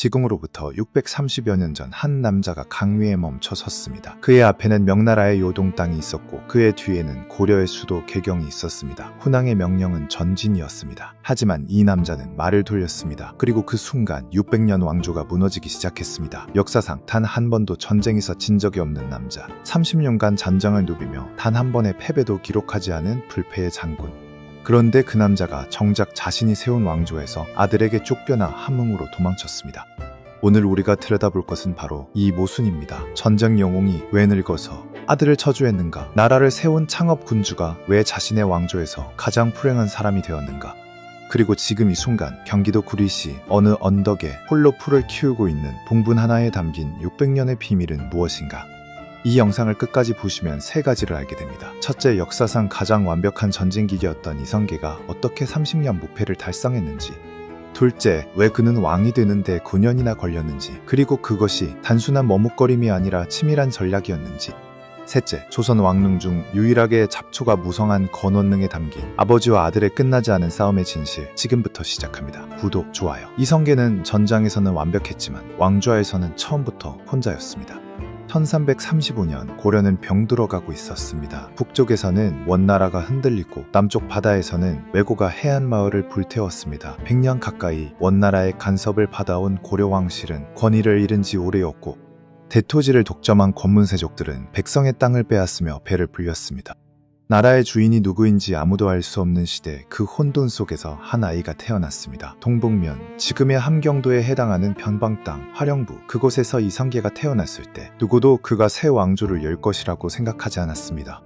지금으로부터 630여 년 전 한 남자가 강위에 멈춰 섰습니다. 그의 앞에는 명나라의 요동 땅이 있었고 그의 뒤에는 고려의 수도 개경이 있었습니다. 훈왕의 명령은 전진이었습니다. 하지만 이 남자는 말을 돌렸습니다. 그리고 그 순간 600년 왕조가 무너지기 시작했습니다. 역사상 단 한 번도 전쟁에서 진 적이 없는 남자, 30년간 전장을 누비며 단 한 번의 패배도 기록하지 않은 불패의 장군. 그런데 그 남자가 정작 자신이 세운 왕조에서 아들에게 쫓겨나 함흥으로 도망쳤습니다. 오늘 우리가 들여다볼 것은 바로 이 모순입니다. 전쟁 영웅이 왜 늙어서 아들을 처주했는가? 나라를 세운 창업 군주가 왜 자신의 왕조에서 가장 불행한 사람이 되었는가? 그리고 지금 이 순간 경기도 구리시 어느 언덕에 홀로 풀을 키우고 있는 봉분 하나에 담긴 600년의 비밀은 무엇인가? 이 영상을 끝까지 보시면 세 가지를 알게 됩니다. 첫째, 역사상 가장 완벽한 전쟁기계였던 이성계가 어떻게 30년 무패를 달성했는지. 둘째, 왜 그는 왕이 되는데 9년이나 걸렸는지. 그리고 그것이 단순한 머뭇거림이 아니라 치밀한 전략이었는지. 셋째, 조선 왕릉 중 유일하게 잡초가 무성한 건원릉에 담긴 아버지와 아들의 끝나지 않은 싸움의 진실, 지금부터 시작합니다. 구독, 좋아요. 이성계는 전장에서는 완벽했지만 왕좌에서는 처음부터 혼자였습니다. 1335년 고려는 병들어가고 있었습니다. 북쪽에서는 원나라가 흔들리고 남쪽 바다에서는 왜고가 해안 마을을 불태웠습니다. 100년 가까이 원나라의 간섭을 받아온 고려 왕실은 권위를 잃은 지 오래였고 대토지를 독점한 권문세족들은 백성의 땅을 빼앗으며 배를 불렸습니다. 나라의 주인이 누구인지 아무도 알 수 없는 시대, 그 혼돈 속에서 한 아이가 태어났습니다. 동북면, 지금의 함경도에 해당하는 변방 땅, 화령부, 그곳에서 이성계가 태어났을 때 누구도 그가 새 왕조를 열 것이라고 생각하지 않았습니다.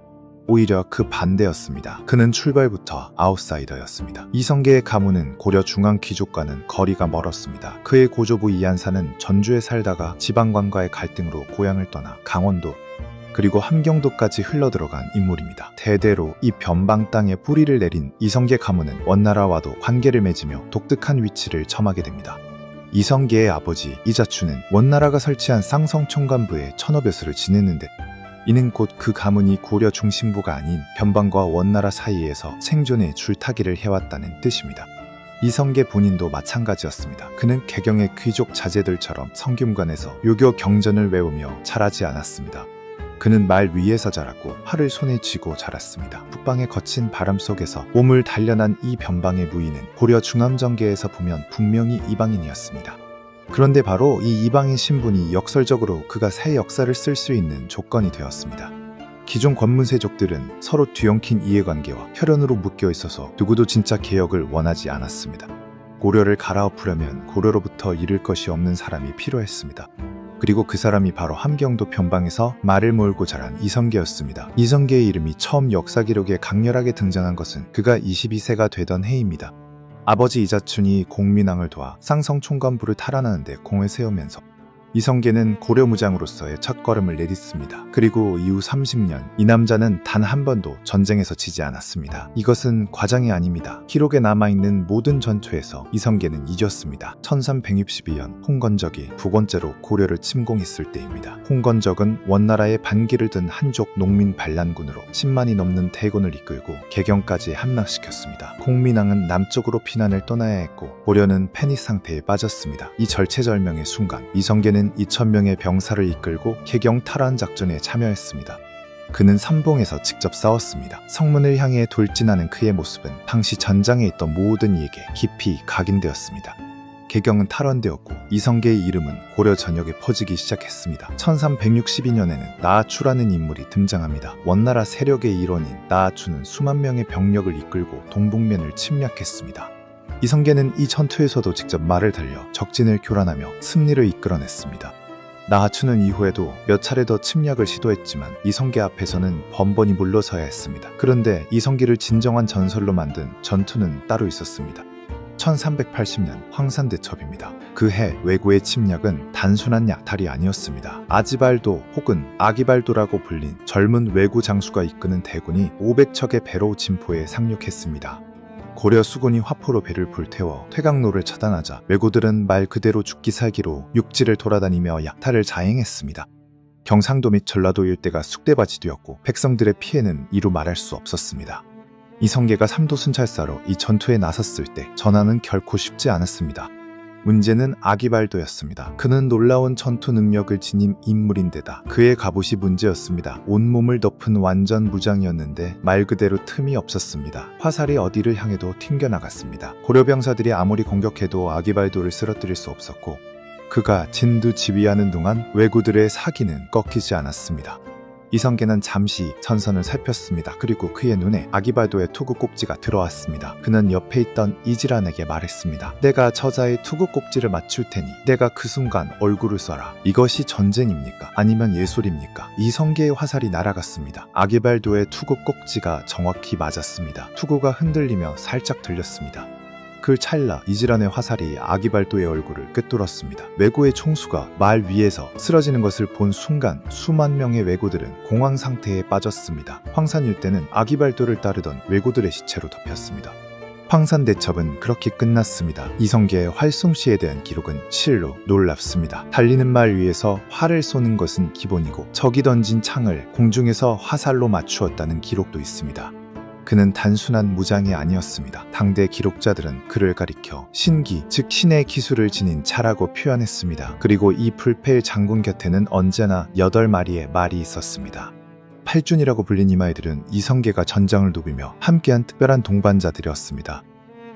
오히려 그 반대였습니다. 그는 출발부터 아웃사이더였습니다. 이성계의 가문은 고려 중앙 귀족과는 거리가 멀었습니다. 그의 고조부 이한사는 전주에 살다가 지방관과의 갈등으로 고향을 떠나 강원도, 그리고 함경도까지 흘러들어간 인물입니다. 대대로 이 변방 땅에 뿌리를 내린 이성계 가문은 원나라와도 관계를 맺으며 독특한 위치를 점하게 됩니다. 이성계의 아버지 이자추는 원나라가 설치한 쌍성총관부에 천어벼슬을 지냈는데 이는 곧 그 가문이 고려 중심부가 아닌 변방과 원나라 사이에서 생존의 줄타기를 해왔다는 뜻입니다. 이성계 본인도 마찬가지였습니다. 그는 개경의 귀족 자제들처럼 성균관에서 유교 경전을 외우며 자라지 않았습니다. 그는 말 위에서 자랐고 활을 손에 쥐고 자랐습니다. 북방의 거친 바람 속에서 몸을 단련한 이 변방의 무인은 고려 중암정계에서 보면 분명히 이방인이었습니다. 그런데 바로 이 이방인 신분이 역설적으로 그가 새 역사를 쓸 수 있는 조건이 되었습니다. 기존 권문세족들은 서로 뒤엉킨 이해관계와 혈연으로 묶여 있어서 누구도 진짜 개혁을 원하지 않았습니다. 고려를 갈아엎으려면 고려로부터 잃을 것이 없는 사람이 필요했습니다. 그리고 그 사람이 바로 함경도 변방에서 말을 몰고 자란 이성계였습니다. 이성계의 이름이 처음 역사 기록에 강렬하게 등장한 것은 그가 22세가 되던 해입니다. 아버지 이자춘이 공민왕을 도와 쌍성총관부를 탈환하는데 공을 세우면서 이성계는 고려무장으로서의 첫걸음을 내딛습니다. 그리고 이후 30년 이 남자는 단 한 번도 전쟁에서 지지 않았습니다. 이것은 과장이 아닙니다. 기록에 남아있는 모든 전투에서 이성계는 이겼습니다. 1362년 홍건적이 두 번째로 고려를 침공했을 때입니다. 홍건적은 원나라의 반기를 든 한족 농민 반란군으로 10만이 넘는 대군을 이끌고 개경까지 함락시켰습니다. 공민왕은 남쪽으로 피난을 떠나야 했고 고려는 패닉 상태에 빠졌습니다. 이 절체절명의 순간 이성계는 2,000명의 병사를 이끌고 개경 탈환 작전에 참여했습니다. 그는 삼봉에서 직접 싸웠습니다. 성문을 향해 돌진하는 그의 모습은 당시 전장에 있던 모든 이에게 깊이 각인되었습니다. 개경은 탈환되었고 이성계의 이름은 고려 전역에 퍼지기 시작했습니다. 1362년에는 나아추라는 인물이 등장합니다. 원나라 세력의 일원인 나아추는 수만 명의 병력을 이끌고 동북면을 침략했습니다. 이성계는 이 전투에서도 직접 말을 달려 적진을 교란하며 승리를 이끌어냈습니다. 나아추는 이후에도 몇 차례 더 침략을 시도했지만 이성계 앞에서는 번번이 물러서야 했습니다. 그런데 이성계를 진정한 전설로 만든 전투는 따로 있었습니다. 1380년 황산대첩입니다. 그 해 왜고의 침략은 단순한 약탈이 아니었습니다. 아지발도 혹은 아기발도라고 불린 젊은 왜고 장수가 이끄는 대군이 500척의 배로 진포에 상륙했습니다. 고려 수군이 화포로 배를 불태워 퇴강로를 차단하자 왜고들은 말 그대로 죽기 살기로 육지를 돌아다니며 약탈을 자행했습니다. 경상도 및 전라도 일대가 쑥대밭이 되었고 백성들의 피해는 이루 말할 수 없었습니다. 이성계가 삼도 순찰사로 이 전투에 나섰을 때 전하는 결코 쉽지 않았습니다. 문제는 아기발도였습니다. 그는 놀라운 전투 능력을 지닌 인물인데다 그의 갑옷이 문제였습니다. 온몸을 덮은 완전 무장이었는데 말 그대로 틈이 없었습니다. 화살이 어디를 향해도 튕겨나갔습니다. 고려병사들이 아무리 공격해도 아기발도를 쓰러뜨릴 수 없었고 그가 진두지휘하는 동안 왜구들의 사기는 꺾이지 않았습니다. 이성계는 잠시 전선을 살폈습니다. 그리고 그의 눈에 아기발도의 투구 꼭지가 들어왔습니다. 그는 옆에 있던 이지란에게 말했습니다. 내가 저자의 투구 꼭지를 맞출 테니 내가 그 순간 얼굴을 쏴라. 이것이 전쟁입니까? 아니면 예술입니까? 이성계의 화살이 날아갔습니다. 아기발도의 투구 꼭지가 정확히 맞았습니다. 투구가 흔들리며 살짝 들렸습니다. 그 찰나 이지란의 화살이 아기발도의 얼굴을 꿰뚫었습니다. 왜구의 총수가 말 위에서 쓰러지는 것을 본 순간 수만 명의 왜구들은 공황 상태에 빠졌습니다. 황산 일대는 아기발도를 따르던 왜구들의 시체로 덮였습니다. 황산 대첩은 그렇게 끝났습니다. 이성계의 활솜씨에 대한 기록은 실로 놀랍습니다. 달리는 말 위에서 활을 쏘는 것은 기본이고 적이 던진 창을 공중에서 화살로 맞추었다는 기록도 있습니다. 그는 단순한 무장이 아니었습니다. 당대 기록자들은 그를 가리켜 신기, 즉 신의 기술을 지닌 자라고 표현했습니다. 그리고 이 불패의 장군 곁에는 언제나 8마리의 말이 있었습니다. 팔준이라고 불린 이 말들은 이성계가 전장을 누비며 함께한 특별한 동반자들이었습니다.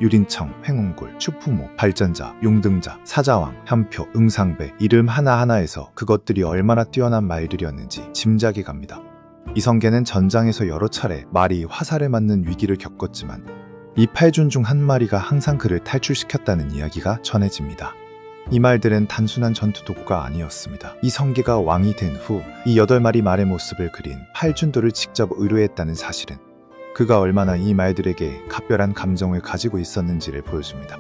유린청, 횡웅굴, 추푸모, 발전자, 용등자, 사자왕, 현표, 응상배 이름 하나하나에서 그것들이 얼마나 뛰어난 말들이었는지 짐작이 갑니다. 이성계는 전장에서 여러 차례 말이 화살에 맞는 위기를 겪었지만 이 8준 중 한 마리가 항상 그를 탈출시켰다는 이야기가 전해집니다. 이 말들은 단순한 전투 도구가 아니었습니다. 이성계가 왕이 된 후 이 8마리 말의 모습을 그린 8준도를 직접 의뢰했다는 사실은 그가 얼마나 이 말들에게 각별한 감정을 가지고 있었는지를 보여줍니다.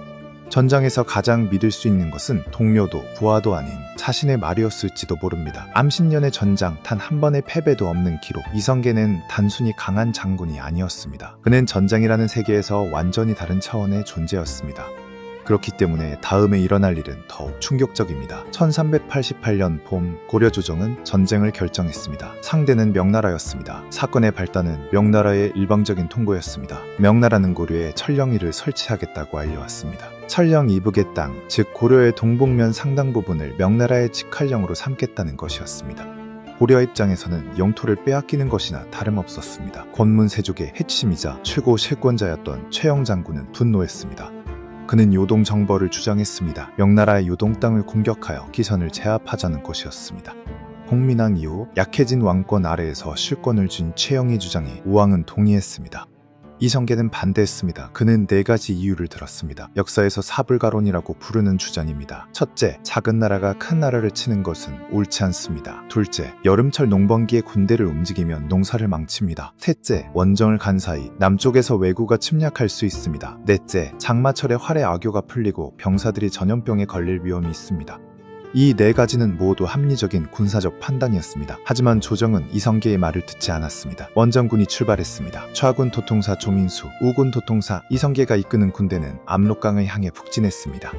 전장에서 가장 믿을 수 있는 것은 동료도 부하도 아닌 자신의 말이었을지도 모릅니다. 암신년의 전장 단 한 번의 패배도 없는 기록. 이성계는 단순히 강한 장군이 아니었습니다. 그는 전장이라는 세계에서 완전히 다른 차원의 존재였습니다. 그렇기 때문에 다음에 일어날 일은 더욱 충격적입니다. 1388년 봄 고려조정은 전쟁을 결정했습니다. 상대는 명나라였습니다. 사건의 발단은 명나라의 일방적인 통보였습니다. 명나라는 고려에 철령이를 설치하겠다고 알려왔습니다. 철령 이북의 땅, 즉 고려의 동북면 상당 부분을 명나라의 직할령으로 삼겠다는 것이었습니다. 고려 입장에서는 영토를 빼앗기는 것이나 다름없었습니다. 권문세족의 핵심이자 최고 실권자였던 최영 장군은 분노했습니다. 그는 요동 정벌을 주장했습니다. 명나라의 요동 땅을 공격하여 기선을 제압하자는 것이었습니다. 홍민왕 이후 약해진 왕권 아래에서 실권을 쥔 최영의 주장에 우왕은 동의했습니다. 이성계는 반대했습니다. 그는 4가지 이유를 들었습니다. 역사에서 사불가론이라고 부르는 주장입니다. 첫째, 작은 나라가 큰 나라를 치는 것은 옳지 않습니다. 둘째, 여름철 농번기에 군대를 움직이면 농사를 망칩니다. 셋째, 원정을 간 사이 남쪽에서 왜구가 침략할 수 있습니다. 넷째, 장마철에 활의 악효가 풀리고 병사들이 전염병에 걸릴 위험이 있습니다. 이 4가지는 모두 합리적인 군사적 판단이었습니다. 하지만 조정은 이성계의 말을 듣지 않았습니다. 원정군이 출발했습니다. 좌군 도통사 조민수, 우군 도통사 이성계가 이끄는 군대는 압록강을 향해 북진했습니다.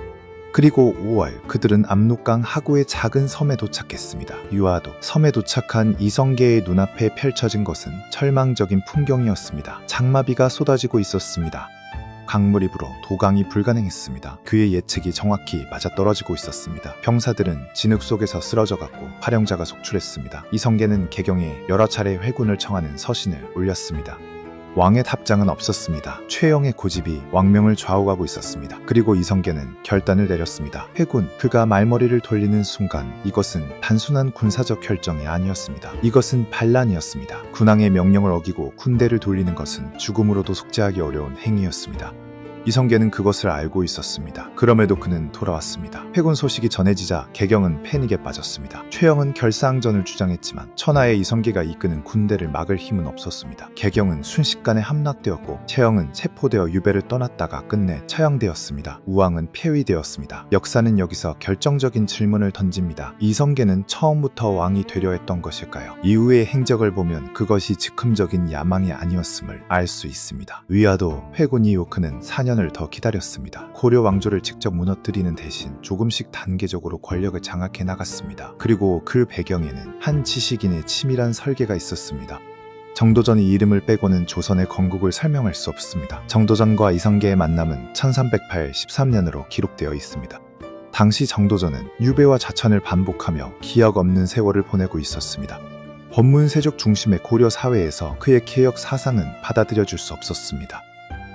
그리고 5월 그들은 압록강 하구의 작은 섬에 도착했습니다. 유아도 섬에 도착한 이성계의 눈앞에 펼쳐진 것은 절망적인 풍경이었습니다. 장마비가 쏟아지고 있었습니다. 강물이 불어 도강이 불가능했습니다. 그의 예측이 정확히 맞아떨어지고 있었습니다. 병사들은 진흙 속에서 쓰러져갔고 활용자가 속출했습니다. 이성계는 개경에 여러 차례 회군을 청하는 서신을 올렸습니다. 왕의 답장은 없었습니다. 최영의 고집이 왕명을 좌우하고 있었습니다. 그리고 이성계는 결단을 내렸습니다. 회군, 그가 말머리를 돌리는 순간 이것은 단순한 군사적 결정이 아니었습니다. 이것은 반란이었습니다. 군왕의 명령을 어기고 군대를 돌리는 것은 죽음으로도 속죄하기 어려운 행위였습니다. 이성계는 그것을 알고 있었습니다. 그럼에도 그는 돌아왔습니다. 회군 소식이 전해지자 개경은 패닉에 빠졌습니다. 최영은 결사항전을 주장했지만 천하의 이성계가 이끄는 군대를 막을 힘은 없었습니다. 개경은 순식간에 함락되었고 최영은 체포되어 유배를 떠났다가 끝내 처형되었습니다. 우왕은 폐위되었습니다. 역사는 여기서 결정적인 질문을 던집니다. 이성계는 처음부터 왕이 되려 했던 것일까요? 이후의 행적을 보면 그것이 즉흥적인 야망이 아니었음을 알 수 있습니다. 위화도 회군 이후 그는 4년을 더 기다렸습니다. 고려 왕조를 직접 무너뜨리는 대신 조금씩 단계적으로 권력을 장악해 나갔습니다. 그리고 그 배경에는 한 지식인의 치밀한 설계가 있었습니다. 정도전이 이름을 빼고는 조선의 건국을 설명할 수 없습니다. 정도전과 이성계의 만남은 1383년으로 기록되어 있습니다. 당시 정도전은 유배와 자천을 반복하며 기약 없는 세월을 보내고 있었습니다. 법문세족 중심의 고려 사회에서 그의 개혁 사상은 받아들여질 수 없었습니다.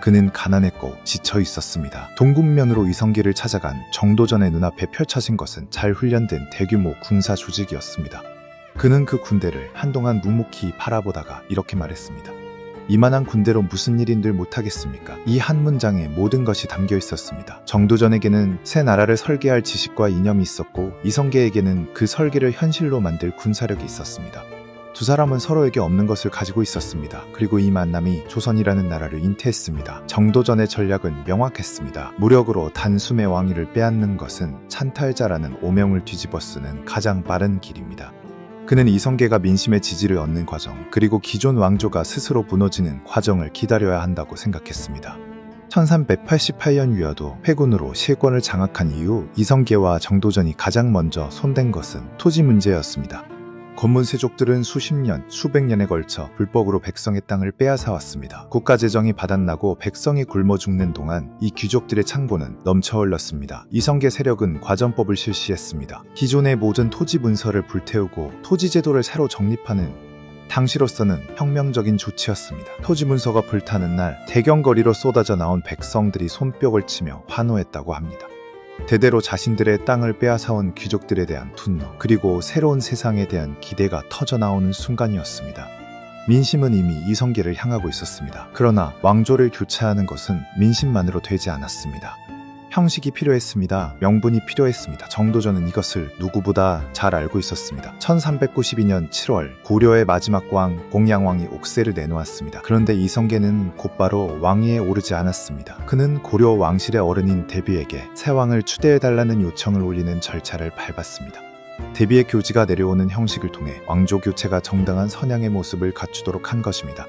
그는 가난했고 지쳐 있었습니다. 동국면으로 이성계를 찾아간 정도전의 눈앞에 펼쳐진 것은 잘 훈련된 대규모 군사 조직이었습니다. 그는 그 군대를 한동안 묵묵히 바라보다가 이렇게 말했습니다. 이만한 군대로 무슨 일인들 못하겠습니까? 이 한 문장에 모든 것이 담겨 있었습니다. 정도전에게는 새 나라를 설계할 지식과 이념이 있었고 이성계에게는 그 설계를 현실로 만들 군사력이 있었습니다. 두 사람은 서로에게 없는 것을 가지고 있었습니다. 그리고 이 만남이 조선이라는 나라를 잉태했습니다. 정도전의 전략은 명확했습니다. 무력으로 단숨에 왕위를 빼앗는 것은 찬탈자라는 오명을 뒤집어쓰는 가장 빠른 길입니다. 그는 이성계가 민심의 지지를 얻는 과정, 그리고 기존 왕조가 스스로 무너지는 과정을 기다려야 한다고 생각했습니다. 1388년 위화도 회군으로 실권을 장악한 이후 이성계와 정도전이 가장 먼저 손댄 것은 토지 문제였습니다. 권문세족들은 수십 년, 수백 년에 걸쳐 불법으로 백성의 땅을 빼앗아왔습니다. 국가재정이 바닥나고 백성이 굶어 죽는 동안 이 귀족들의 창고는 넘쳐 흘렀습니다. 이성계 세력은 과전법을 실시했습니다. 기존의 모든 토지 문서를 불태우고 토지제도를 새로 정립하는 당시로서는 혁명적인 조치였습니다. 토지 문서가 불타는 날 대경거리로 쏟아져 나온 백성들이 손뼉을 치며 환호했다고 합니다. 대대로 자신들의 땅을 빼앗아온 귀족들에 대한 분노, 그리고 새로운 세상에 대한 기대가 터져나오는 순간이었습니다. 민심은 이미 이성계를 향하고 있었습니다. 그러나 왕조를 교체하는 것은 민심만으로 되지 않았습니다. 형식이 필요했습니다. 명분이 필요했습니다. 정도전은 이것을 누구보다 잘 알고 있었습니다. 1392년 7월 고려의 마지막 왕 공양왕이 옥세를 내놓았습니다. 그런데 이성계는 곧바로 왕위에 오르지 않았습니다. 그는 고려 왕실의 어른인 대비에게 새 왕을 추대해달라는 요청을 올리는 절차를 밟았습니다. 대비의 교지가 내려오는 형식을 통해 왕조 교체가 정당한 선양의 모습을 갖추도록 한 것입니다.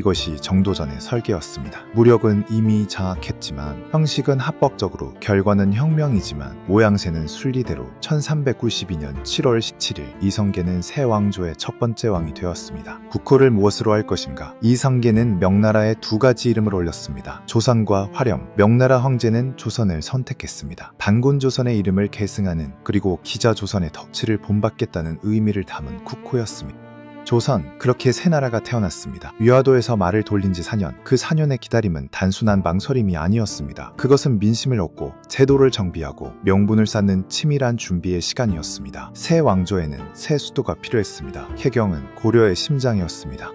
이것이 정도전의 설계였습니다. 무력은 이미 장악했지만 형식은 합법적으로, 결과는 혁명이지만 모양새는 순리대로 1392년 7월 17일 이성계는 새 왕조의 첫 번째 왕이 되었습니다. 국호를 무엇으로 할 것인가? 이성계는 명나라에 두 가지 이름을 올렸습니다. 조선과 화령. 명나라 황제는 조선을 선택했습니다. 단군조선의 이름을 계승하는, 그리고 기자조선의 덕치를 본받겠다는 의미를 담은 국호였습니다. 조선, 그렇게 새 나라가 태어났습니다. 위화도에서 말을 돌린 지 4년, 그 4년의 기다림은 단순한 망설임이 아니었습니다. 그것은 민심을 얻고 제도를 정비하고 명분을 쌓는 치밀한 준비의 시간이었습니다. 새 왕조에는 새 수도가 필요했습니다. 혜경은 고려의 심장이었습니다.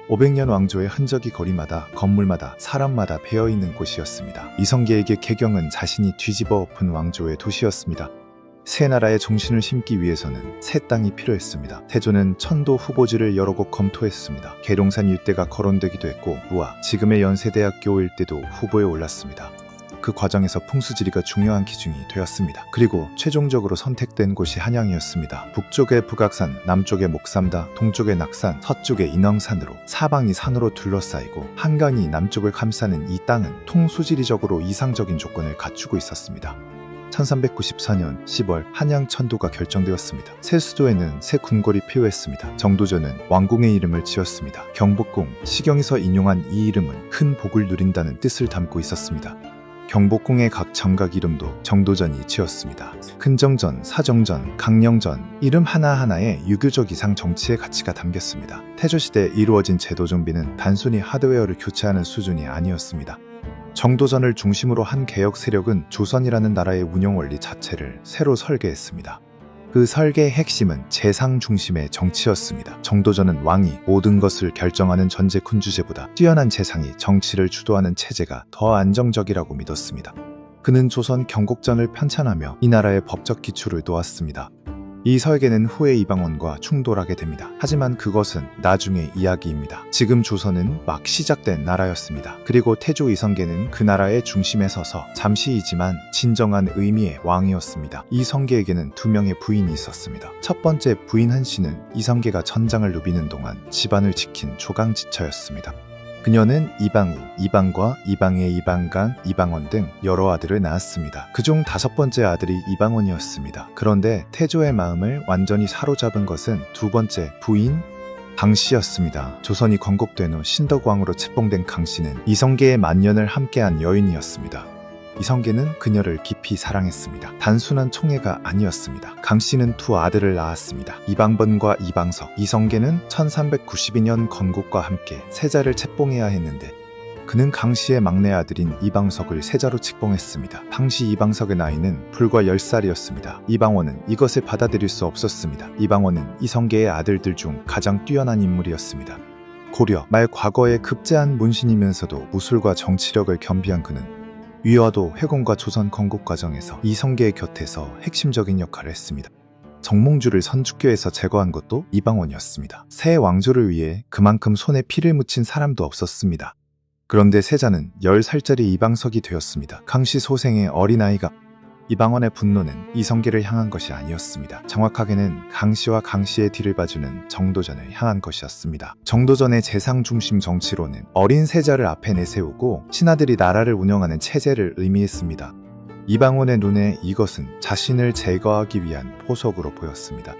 500년 왕조의 흔적이 거리마다, 건물마다, 사람마다 배어있는 곳이었습니다. 이성계에게 혜경은 자신이 뒤집어 엎은 왕조의 도시였습니다. 새 나라의 정신을 심기 위해서는 새 땅이 필요했습니다. 태조는 천도 후보지를 여러 곳 검토했습니다. 계룡산 일대가 거론되기도 했고 우아, 지금의 연세대학교 일대도 후보에 올랐습니다. 그 과정에서 풍수지리가 중요한 기준이 되었습니다. 그리고 최종적으로 선택된 곳이 한양이었습니다. 북쪽에 북악산, 남쪽에 목삼다, 동쪽에 낙산, 서쪽에 인왕산으로 사방이 산으로 둘러싸이고 한강이 남쪽을 감싸는 이 땅은 통수지리적으로 이상적인 조건을 갖추고 있었습니다. 1394년 10월 한양 천도가 결정되었습니다. 새 수도에는 새 궁궐이 필요했습니다. 정도전은 왕궁의 이름을 지었습니다. 경복궁, 시경에서 인용한 이 이름은 큰 복을 누린다는 뜻을 담고 있었습니다. 경복궁의 각 정각 이름도 정도전이 지었습니다. 큰정전, 사정전, 강령전, 이름 하나하나에 유교적 이상 정치의 가치가 담겼습니다. 태조시대에 이루어진 제도 정비는 단순히 하드웨어를 교체하는 수준이 아니었습니다. 정도전을 중심으로 한 개혁 세력은 조선이라는 나라의 운영 원리 자체를 새로 설계했습니다. 그 설계의 핵심은 재상 중심의 정치였습니다. 정도전은 왕이 모든 것을 결정하는 전제 군주제보다 뛰어난 재상이 정치를 주도하는 체제가 더 안정적이라고 믿었습니다. 그는 조선 경국전을 편찬하며 이 나라의 법적 기초를 놓았습니다. 이 설계는 후에 이방원과 충돌하게 됩니다. 하지만 그것은 나중의 이야기입니다. 지금 조선은 막 시작된 나라였습니다. 그리고 태조 이성계는 그 나라의 중심에 서서 잠시이지만 진정한 의미의 왕이었습니다. 이성계에게는 두 명의 부인이 있었습니다. 첫 번째 부인 한씨는 이성계가 전장을 누비는 동안 집안을 지킨 조강지처였습니다. 그녀는 이방우, 이방과, 이방의 이방강, 이방원 등 여러 아들을 낳았습니다. 그중 다섯 번째 아들이 이방원이었습니다. 그런데 태조의 마음을 완전히 사로잡은 것은 두 번째 부인 강씨였습니다. 조선이 건국된 후 신덕왕으로 책봉된 강씨는 이성계의 만년을 함께한 여인이었습니다. 이성계는 그녀를 깊이 사랑했습니다. 단순한 총애가 아니었습니다. 강씨는 두 아들을 낳았습니다. 이방번과 이방석. 이성계는 1392년 건국과 함께 세자를 책봉해야 했는데 그는 강씨의 막내 아들인 이방석을 세자로 책봉했습니다. 당시 이방석의 나이는 불과 10살이었습니다. 이방원은 이것을 받아들일 수 없었습니다. 이방원은 이성계의 아들들 중 가장 뛰어난 인물이었습니다. 고려 말 과거의 급제한 문신이면서도 무술과 정치력을 겸비한 그는 위화도 회공과 조선 건국 과정에서 이성계의 곁에서 핵심적인 역할을 했습니다. 정몽주를 선주교에서 제거한 것도 이방원이었습니다. 새 왕조를 위해 그만큼 손에 피를 묻힌 사람도 없었습니다. 그런데 세자는 10살짜리 이방석이 되었습니다. 강씨 소생의 어린아이가 이방원의 분노는 이성계를 향한 것이 아니었습니다. 정확하게는 강씨와 강씨의 뒤를 봐주는 정도전을 향한 것이었습니다. 정도전의 재상 중심 정치로는 어린 세자를 앞에 내세우고 신하들이 나라를 운영하는 체제를 의미했습니다. 이방원의 눈에 이것은 자신을 제거하기 위한 포석으로 보였습니다.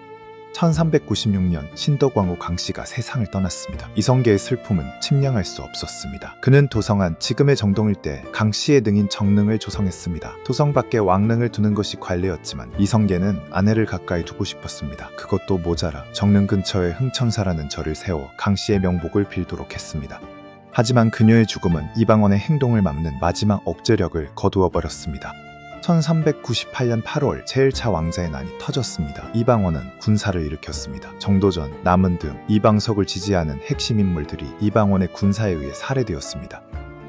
1396년 신덕왕후 강씨가 세상을 떠났습니다. 이성계의 슬픔은 침량할 수 없었습니다. 그는 도성한 지금의 정동일대 강씨의 능인 정릉을 조성했습니다. 도성 밖에 왕릉을 두는 것이 관례였지만 이성계는 아내를 가까이 두고 싶었습니다. 그것도 모자라 정릉 근처에 흥천사라는 절을 세워 강씨의 명복을 빌도록 했습니다. 하지만 그녀의 죽음은 이방원의 행동을 막는 마지막 억제력을 거두어 버렸습니다. 1398년 8월 제1차 왕자의 난이 터졌습니다. 이방원은 군사를 일으켰습니다. 정도전, 남은 등 이방석을 지지하는 핵심 인물들이 이방원의 군사에 의해 살해되었습니다.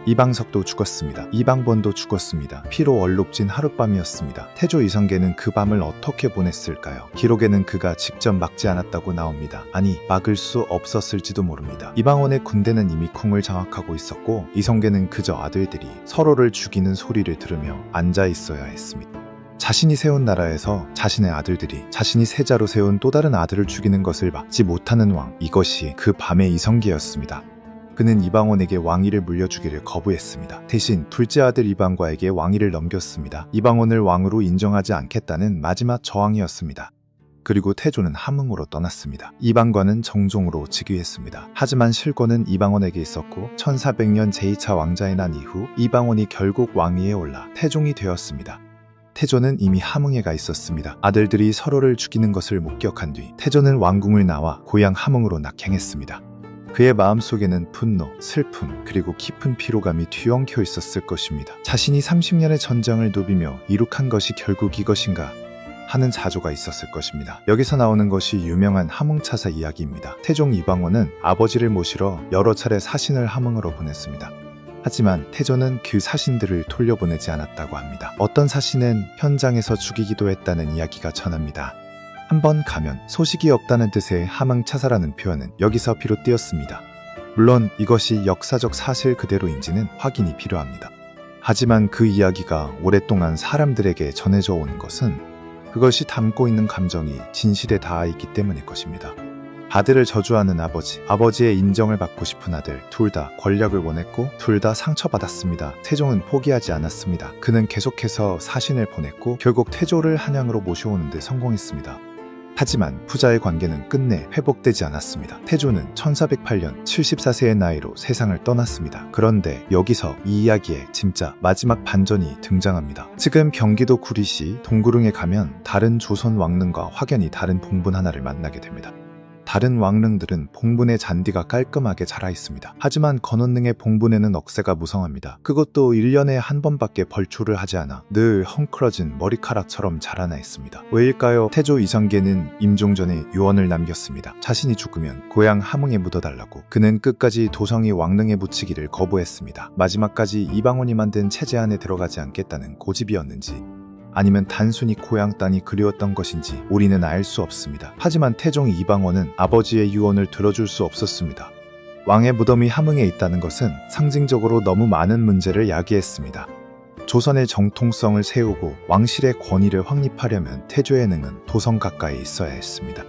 이방석도 죽었습니다. 이방번도 죽었습니다. 피로 얼룩진 하룻밤이었습니다. 태조 이성계는 그 밤을 어떻게 보냈을까요? 기록에는 그가 직접 막지 않았다고 나옵니다. 아니, 막을 수 없었을지도 모릅니다. 이방원의 군대는 이미 궁을 장악하고 있었고 이성계는 그저 아들들이 서로를 죽이는 소리를 들으며 앉아 있어야 했습니다. 자신이 세운 나라에서 자신의 아들들이 자신이 세자로 세운 또 다른 아들을 죽이는 것을 막지 못하는 왕, 이것이 그 밤의 이성계였습니다. 그는 이방원에게 왕위를 물려주기를 거부했습니다. 대신 둘째 아들 이방과에게 왕위를 넘겼습니다. 이방원을 왕으로 인정하지 않겠다는 마지막 저항이었습니다. 그리고 태조는 함흥으로 떠났습니다. 이방과는 정종으로 즉위했습니다. 하지만 실권은 이방원에게 있었고 1400년 제2차 왕자의 난 이후 이방원이 결국 왕위에 올라 태종이 되었습니다. 태조는 이미 함흥에 가 있었습니다. 아들들이 서로를 죽이는 것을 목격한 뒤 태조는 왕궁을 나와 고향 함흥으로 낙향했습니다. 그의 마음속에는 분노, 슬픔, 그리고 깊은 피로감이 뒤엉켜 있었을 것입니다. 자신이 30년의 전장을 누비며 이룩한 것이 결국 이것인가 하는 자조가 있었을 것입니다. 여기서 나오는 것이 유명한 함흥차사 이야기입니다. 태종 이방원은 아버지를 모시러 여러 차례 사신을 함흥으로 보냈습니다. 하지만 태조는 그 사신들을 돌려보내지 않았다고 합니다. 어떤 사신은 현장에서 죽이기도 했다는 이야기가 전합니다. 한번 가면 소식이 없다는 뜻의 함흥차사라는 표현은 여기서 비롯되었습니다. 물론 이것이 역사적 사실 그대로인지는 확인이 필요합니다. 하지만 그 이야기가 오랫동안 사람들에게 전해져 온 것은 그것이 담고 있는 감정이 진실에 닿아 있기 때문일 것입니다. 아들을 저주하는 아버지, 아버지의 인정을 받고 싶은 아들, 둘 다 권력을 원했고 둘 다 상처받았습니다. 태종은 포기하지 않았습니다. 그는 계속해서 사신을 보냈고 결국 태조를 한양으로 모셔오는 데 성공했습니다. 하지만 부자의 관계는 끝내 회복되지 않았습니다. 태조는 1408년 74세의 나이로 세상을 떠났습니다. 그런데 여기서 이 이야기의 진짜 마지막 반전이 등장합니다. 지금 경기도 구리시 동구릉에 가면 다른 조선 왕릉과 확연히 다른 봉분 하나를 만나게 됩니다. 다른 왕릉들은 봉분의 잔디가 깔끔하게 자라 있습니다. 하지만 건원릉의 봉분에는 억새가 무성합니다. 그것도 1년에 한 번밖에 벌초를 하지 않아 늘 헝클어진 머리카락처럼 자라나 있습니다. 왜일까요? 태조 이성계는 임종전에 유언을 남겼습니다. 자신이 죽으면 고향 함흥에 묻어달라고. 그는 끝까지 도성이 왕릉에 묻히기를 거부했습니다. 마지막까지 이방원이 만든 체제 안에 들어가지 않겠다는 고집이었는지 아니면 단순히 고향 땅이 그리웠던 것인지 우리는 알 수 없습니다. 하지만 태종 이방원은 아버지의 유언을 들어줄 수 없었습니다. 왕의 무덤이 함흥에 있다는 것은 상징적으로 너무 많은 문제를 야기했습니다. 조선의 정통성을 세우고 왕실의 권위를 확립하려면 태조의 능은 도성 가까이 있어야 했습니다.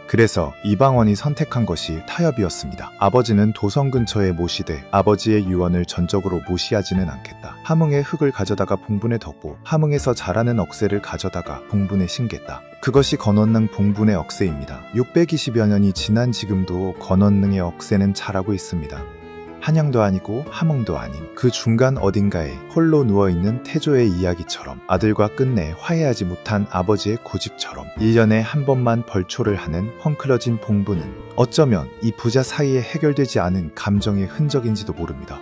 그래서 이방원이 선택한 것이 타협이었습니다. 아버지는 도성 근처에 모시되 아버지의 유언을 전적으로 무시하지는 않겠다. 함흥의 흙을 가져다가 봉분에 덮고 함흥에서 자라는 억새를 가져다가 봉분에 심겠다. 그것이 건원릉 봉분의 억새입니다. 620여 년이 지난 지금도 건원릉의 억새는 자라고 있습니다. 한양도 아니고 함흥도 아닌 그 중간 어딘가에 홀로 누워있는 태조의 이야기처럼, 아들과 끝내 화해하지 못한 아버지의 고집처럼 1년에 한 번만 벌초를 하는 헝클어진 봉부는 어쩌면 이 부자 사이에 해결되지 않은 감정의 흔적인지도 모릅니다.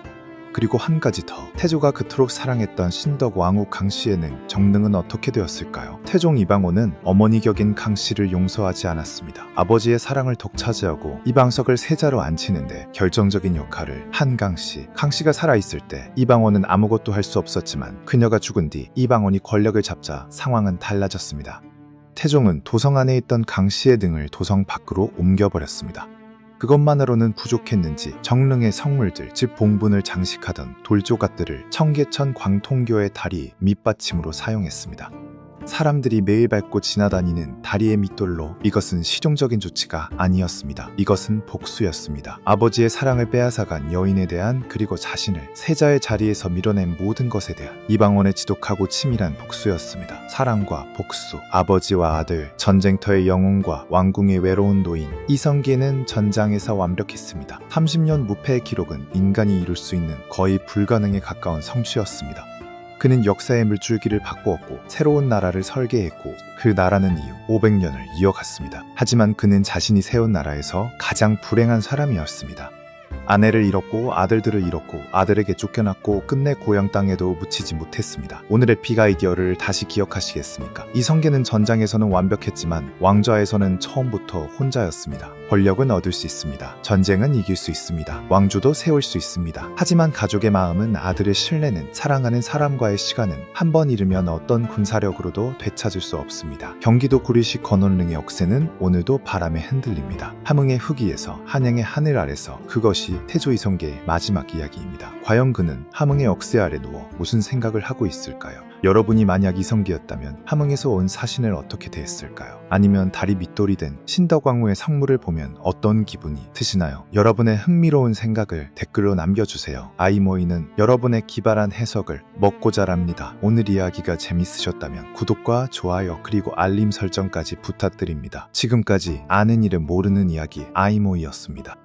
그리고 한 가지 더, 태조가 그토록 사랑했던 신덕 왕후 강씨에는 정릉은 어떻게 되었을까요? 태종 이방원은 어머니 격인 강씨를 용서하지 않았습니다. 아버지의 사랑을 독차지하고 이방석을 세자로 앉히는데 결정적인 역할을 한 강씨. 강씨가 살아있을 때 이방원은 아무것도 할 수 없었지만 그녀가 죽은 뒤 이방원이 권력을 잡자 상황은 달라졌습니다. 태종은 도성 안에 있던 강씨의 등을 도성 밖으로 옮겨버렸습니다. 그것만으로는 부족했는지 정릉의 성물들, 즉 봉분을 장식하던 돌조각들을 청계천 광통교의 다리 밑받침으로 사용했습니다. 사람들이 매일 밟고 지나다니는 다리의 밑돌로 이것은 실용적인 조치가 아니었습니다. 이것은 복수였습니다. 아버지의 사랑을 빼앗아간 여인에 대한, 그리고 자신을 세자의 자리에서 밀어낸 모든 것에 대한 이방원의 지독하고 치밀한 복수였습니다. 사랑과 복수, 아버지와 아들, 전쟁터의 영웅과 왕궁의 외로운 노인. 이성계는 전장에서 완벽했습니다. 30년 무패의 기록은 인간이 이룰 수 있는 거의 불가능에 가까운 성취였습니다. 그는 역사의 물줄기를 바꾸었고 새로운 나라를 설계했고 그 나라는 이후 500년을 이어갔습니다. 하지만 그는 자신이 세운 나라에서 가장 불행한 사람이었습니다. 아내를 잃었고 아들들을 잃었고 아들에게 쫓겨났고 끝내 고향 땅에도 묻히지 못했습니다. 오늘의 픽 아이디어를 다시 기억하시겠습니까? 이성계는 전장에서는 완벽했지만 왕좌에서는 처음부터 혼자였습니다. 권력은 얻을 수 있습니다. 전쟁은 이길 수 있습니다. 왕조도 세울 수 있습니다. 하지만 가족의 마음은, 아들의 신뢰는, 사랑하는 사람과의 시간은 한 번 잃으면 어떤 군사력으로도 되찾을 수 없습니다. 경기도 구리시 건원릉의 억새는 오늘도 바람에 흔들립니다. 함흥의 흙위에서, 한양의 하늘 아래서. 그것이 태조 이성계의 마지막 이야기입니다. 과연 그는 함흥의 억새 아래 누워 무슨 생각을 하고 있을까요? 여러분이 만약 이성계였다면 함흥에서 온 사신을 어떻게 대했을까요? 아니면 다리 밑돌이 된 신덕왕후의 성물을 보면 어떤 기분이 드시나요? 여러분의 흥미로운 생각을 댓글로 남겨주세요. 아이모이는 여러분의 기발한 해석을 먹고 자랍니다. 오늘 이야기가 재밌으셨다면 구독과 좋아요 그리고 알림 설정까지 부탁드립니다. 지금까지 아는 이름 모르는 이야기 아이모이였습니다.